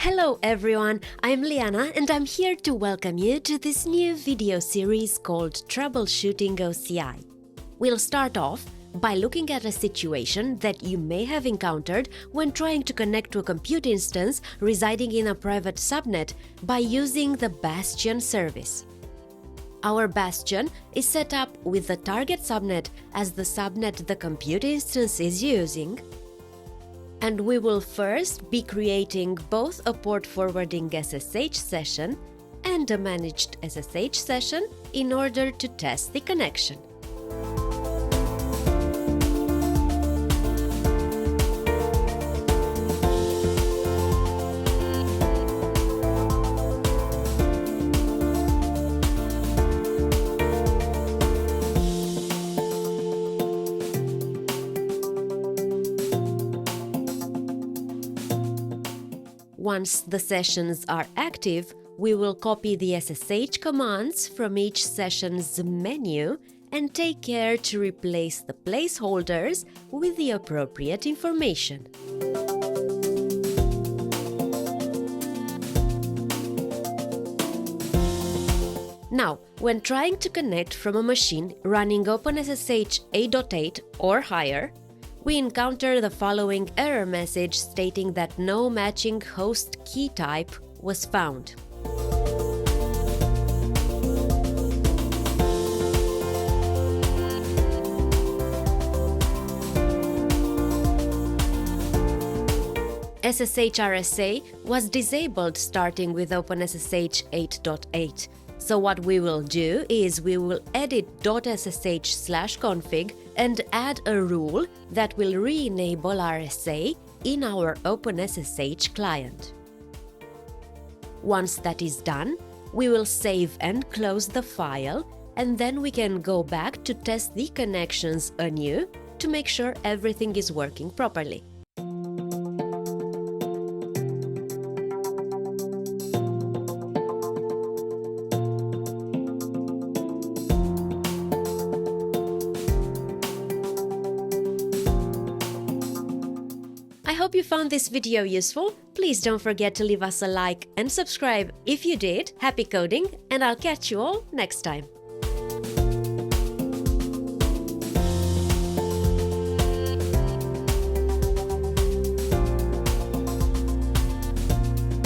Hello everyone, I'm Liana and I'm here to welcome you to this new video series called Troubleshooting OCI. We'll start off by looking at a situation that you may have encountered when trying to connect to a compute instance residing in a private subnet by using the Bastion service. Our Bastion is set up with the target subnet as the subnet the compute instance is using, and we will first be creating both a port forwarding SSH session and a managed SSH session in order to test the connection. Once the sessions are active, we will copy the SSH commands from each session's menu and take care to replace the placeholders with the appropriate information. Now, when trying to connect from a machine running OpenSSH 8.8 or higher, we encounter the following error message stating that no matching host key type was found. ssh-rsa was disabled starting with OpenSSH 8.8. So what we will do is we will edit .sh/config and add a rule that will re-enable RSA in our OpenSSH client. Once that is done, we will save and close the file, and then we can go back to test the connections anew to make sure everything is working properly. I hope you found this video useful. Please don't forget to leave us a like and subscribe if you did. Happy coding, and I'll catch you all next time.